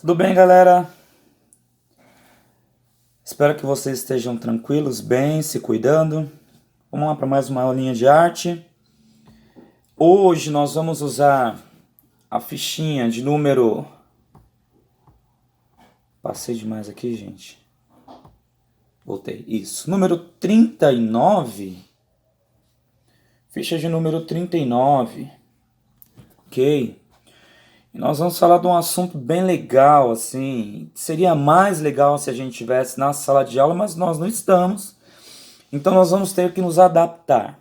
Tudo bem, galera? Espero que vocês estejam tranquilos, bem, se cuidando. Vamos lá para mais uma aulinha de arte. Hoje nós vamos usar a fichinha de número... Passei demais aqui, gente. Voltei. Isso. Número 39. Ficha de número 39. Ok. E nós vamos falar de um assunto bem legal, assim. Seria mais legal se a gente estivesse na sala de aula, mas nós não estamos. Então nós vamos ter que nos adaptar,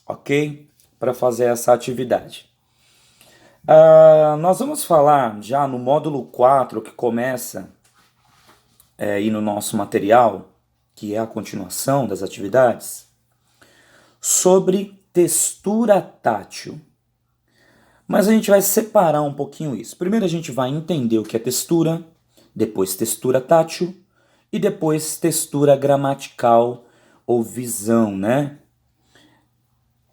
ok? Para fazer essa atividade. Nós vamos falar já no módulo 4, que começa aí no nosso material, que é a continuação das atividades, sobre textura tátil. Mas a gente vai separar um pouquinho isso. Primeiro a gente vai entender o que é textura, depois textura tátil e depois textura gramatical ou visão, né?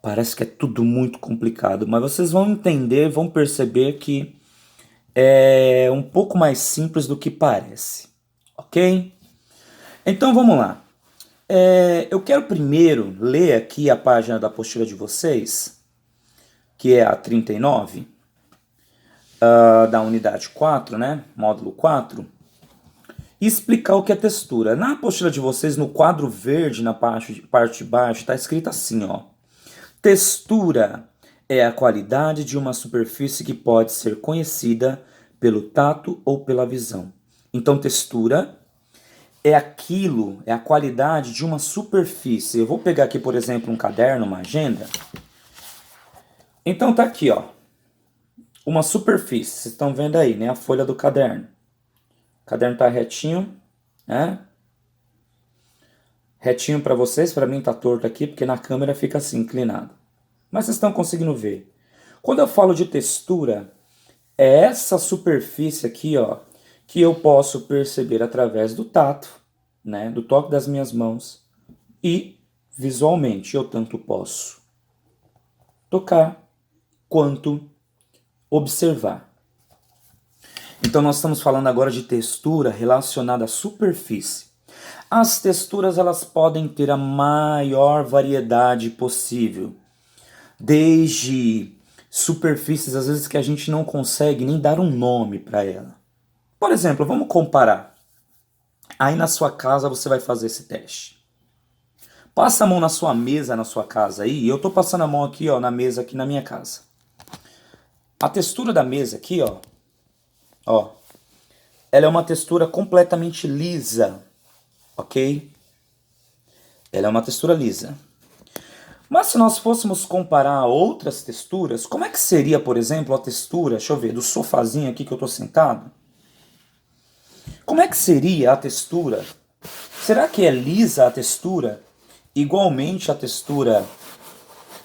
Parece que é tudo muito complicado, mas vocês vão entender, vão perceber que é um pouco mais simples do que parece, ok? Então vamos lá. Eu quero primeiro ler aqui a página da apostila de vocês, que é a 39, da unidade 4, né? Módulo 4, e explicar o que é textura. Na apostila de vocês, no quadro verde, na parte de baixo, está escrito assim, ó. Textura é a qualidade de uma superfície que pode ser conhecida pelo tato ou pela visão. Então, textura é aquilo, é a qualidade de uma superfície. Eu vou pegar aqui, por exemplo, um caderno, uma agenda. Então, tá aqui, ó. Uma superfície. Vocês estão vendo aí, né? A folha do caderno. O caderno tá retinho, né? Retinho para vocês, para mim tá torto aqui, porque na câmera fica assim, inclinado. Mas vocês estão conseguindo ver. Quando eu falo de textura, é essa superfície aqui, ó, que eu posso perceber através do tato, né, do toque das minhas mãos, e visualmente eu tanto posso tocar quanto observar. Então nós estamos falando agora de textura relacionada à superfície. As texturas elas podem ter a maior variedade possível, desde superfícies às vezes que a gente não consegue nem dar um nome para ela. Por exemplo, vamos comparar. Aí na sua casa você vai fazer esse teste. Passa a mão na sua mesa, na sua casa aí. Eu tô passando a mão aqui, ó, na mesa aqui na minha casa. A textura da mesa aqui, ó, ela é uma textura completamente lisa, ok? Ela é uma textura lisa. Mas se nós fôssemos comparar a outras texturas, como é que seria, por exemplo, a textura, deixa eu ver, do sofazinho aqui que eu tô sentado? Como é que seria a textura? Será que é lisa a textura? Igualmente a textura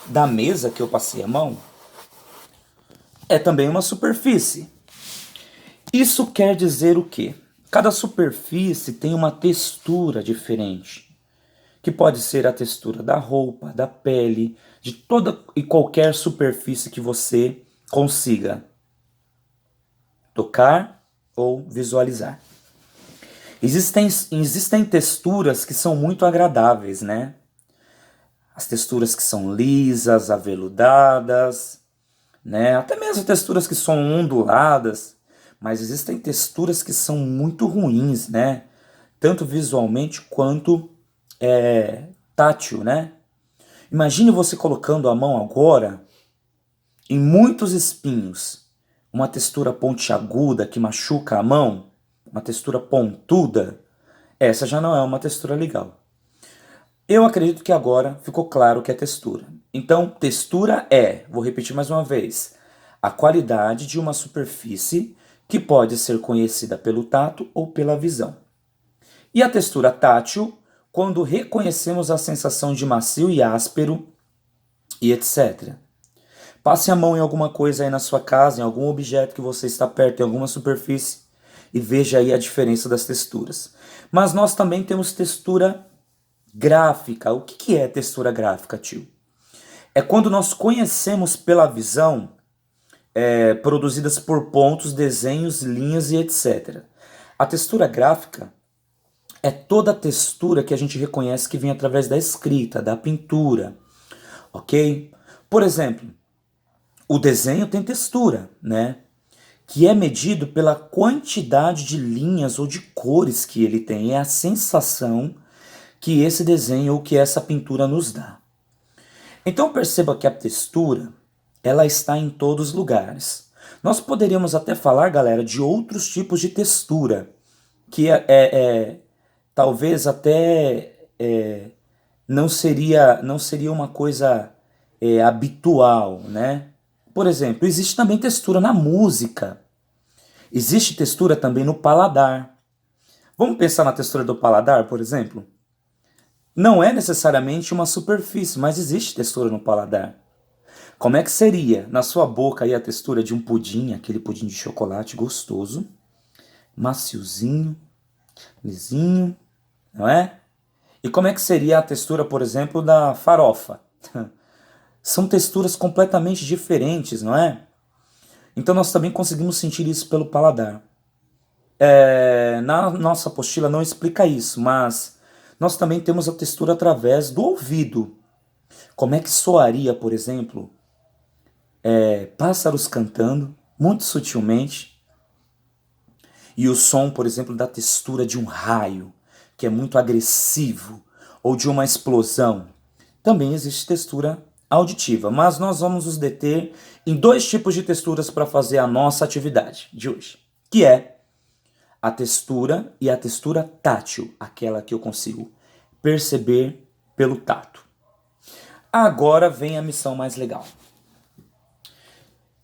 da mesa que eu passei a mão? É também uma superfície. Isso quer dizer o quê? Cada superfície tem uma textura diferente, que pode ser a textura da roupa, da pele, de toda e qualquer superfície que você consiga tocar ou visualizar. Existem texturas que são muito agradáveis, né? As texturas que são lisas, aveludadas, né? Até mesmo texturas que são onduladas, mas existem texturas que são muito ruins, né? Tanto visualmente quanto tátil, né? Imagine você colocando a mão agora em muitos espinhos, uma textura pontiaguda que machuca a mão, uma textura pontuda, essa já não é uma textura legal. Eu acredito que agora ficou claro o que é textura. Então, textura é, vou repetir mais uma vez, a qualidade de uma superfície que pode ser conhecida pelo tato ou pela visão. E a textura tátil, quando reconhecemos a sensação de macio e áspero e etc. Passe a mão em alguma coisa aí na sua casa, em algum objeto que você está perto, em alguma superfície, e veja aí a diferença das texturas. Mas nós também temos textura gráfica. O que é textura gráfica, tio? É quando nós conhecemos pela visão produzidas por pontos, desenhos, linhas e etc. A textura gráfica é toda a textura que a gente reconhece que vem através da escrita, da pintura, ok? Por exemplo, o desenho tem textura, né? Que é medido pela quantidade de linhas ou de cores que ele tem. É a sensação que esse desenho ou que essa pintura nos dá. Então perceba que a textura, ela está em todos os lugares. Nós poderíamos até falar, galera, de outros tipos de textura, que talvez até não seria uma coisa habitual, né? Por exemplo, existe também textura na música. Existe textura também no paladar. Vamos pensar na textura do paladar, por exemplo? Não é necessariamente uma superfície, mas existe textura no paladar. Como é que seria na sua boca aí a textura de um pudim, aquele pudim de chocolate gostoso, maciozinho, lisinho, não é? E como é que seria a textura, por exemplo, da farofa? São texturas completamente diferentes, não é? Então nós também conseguimos sentir isso pelo paladar. Na nossa apostila não explica isso, mas nós também temos a textura através do ouvido. Como é que soaria, por exemplo, pássaros cantando, muito sutilmente, e o som, por exemplo, da textura de um raio, que é muito agressivo, ou de uma explosão. Também existe textura auditiva, mas nós vamos nos deter em dois tipos de texturas para fazer a nossa atividade de hoje, que é a textura e a textura tátil, aquela que eu consigo perceber pelo tato. Agora vem a missão mais legal.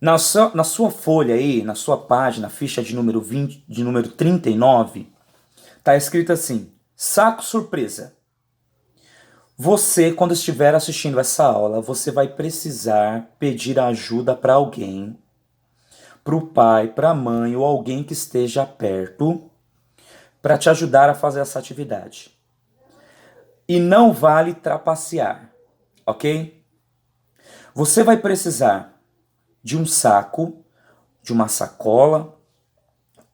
Na sua folha aí, na sua página, ficha de número 20, de número 39, tá escrito assim: saco surpresa. Você, quando estiver assistindo essa aula, você vai precisar pedir ajuda para alguém, para o pai, para a mãe ou alguém que esteja perto, para te ajudar a fazer essa atividade. E não vale trapacear, ok? Você vai precisar de um saco, de uma sacola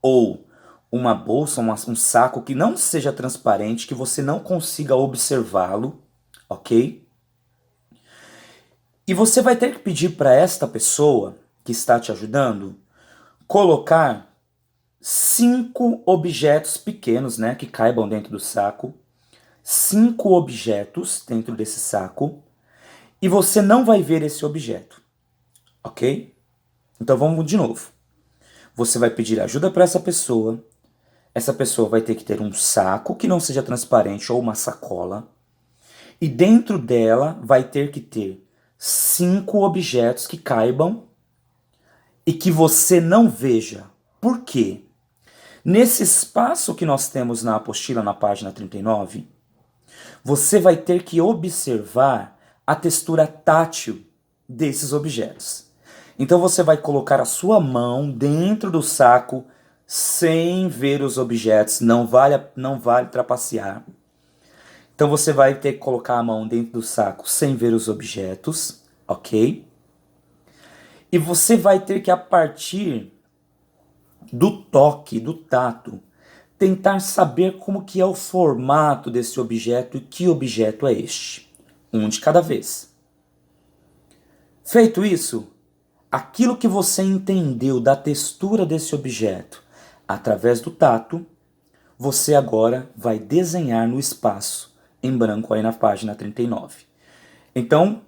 ou uma bolsa, um saco que não seja transparente, que você não consiga observá-lo, ok? E você vai ter que pedir para esta pessoa que está te ajudando colocar 5 objetos pequenos, né, que caibam dentro do saco, 5 objetos dentro desse saco, e você não vai ver esse objeto, ok? Então vamos de novo. Você vai pedir ajuda para essa pessoa vai ter que ter um saco que não seja transparente ou uma sacola, e dentro dela vai ter que ter 5 objetos que caibam e que você não veja. Por quê? Nesse espaço que nós temos na apostila, na página 39, você vai ter que observar a textura tátil desses objetos. Então você vai colocar a sua mão dentro do saco sem ver os objetos, não vale trapacear. Então você vai ter que colocar a mão dentro do saco sem ver os objetos, ok? E você vai ter que, a partir do toque, do tato, tentar saber como que é o formato desse objeto e que objeto é este. Um de cada vez. Feito isso, aquilo que você entendeu da textura desse objeto através do tato, você agora vai desenhar no espaço em branco aí na página 39. Então,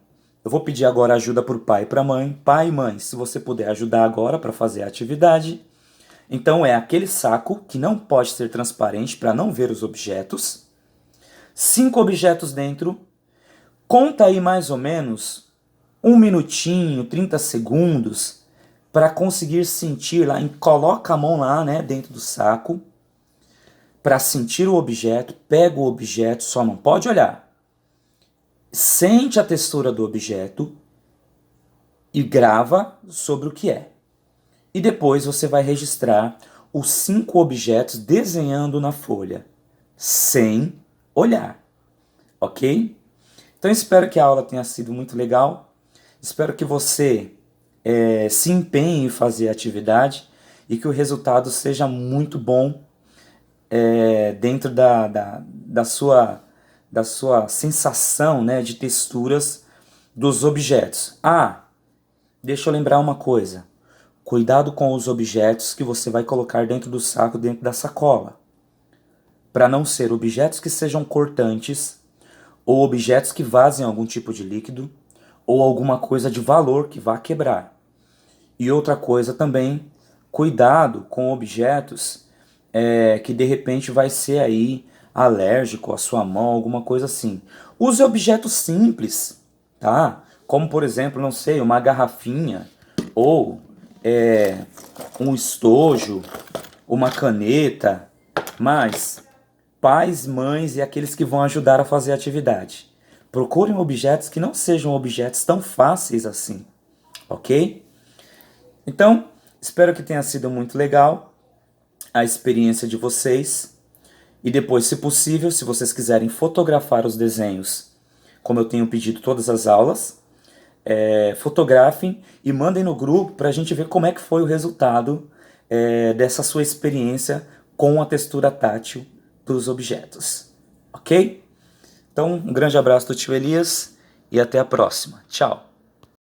eu vou pedir agora ajuda para o pai e para a mãe. Pai e mãe, se você puder ajudar agora para fazer a atividade. Então é aquele saco que não pode ser transparente para não ver os objetos. 5 objetos dentro. Conta aí mais ou menos 1 minutinho, 30 segundos para conseguir sentir lá. Coloca a mão lá, né, dentro do saco para sentir o objeto. Pega o objeto, só não pode olhar. Sente a textura do objeto e grava sobre o que é. E depois você vai registrar os 5 objetos desenhando na folha, sem olhar, ok? Então espero que a aula tenha sido muito legal. Espero que você se empenhe em fazer a atividade e que o resultado seja muito bom dentro da sua sensação, né, de texturas dos objetos. Ah, deixa eu lembrar uma coisa. Cuidado com os objetos que você vai colocar dentro do saco, dentro da sacola. Para não ser objetos que sejam cortantes, ou objetos que vazem algum tipo de líquido, ou alguma coisa de valor que vá quebrar. E outra coisa também, cuidado com objetos que de repente vai ser aí alérgico à sua mão, alguma coisa assim. Use objetos simples, tá? Como por exemplo, não sei, uma garrafinha ou um estojo, uma caneta, mas pais, mães e aqueles que vão ajudar a fazer a atividade. Procurem objetos que não sejam objetos tão fáceis assim, ok? Então, espero que tenha sido muito legal a experiência de vocês. E depois, se possível, se vocês quiserem fotografar os desenhos, como eu tenho pedido todas as aulas, fotografem e mandem no grupo para a gente ver como é que foi o resultado dessa sua experiência com a textura tátil dos objetos. Ok? Então, um grande abraço do tio Elias e até a próxima. Tchau!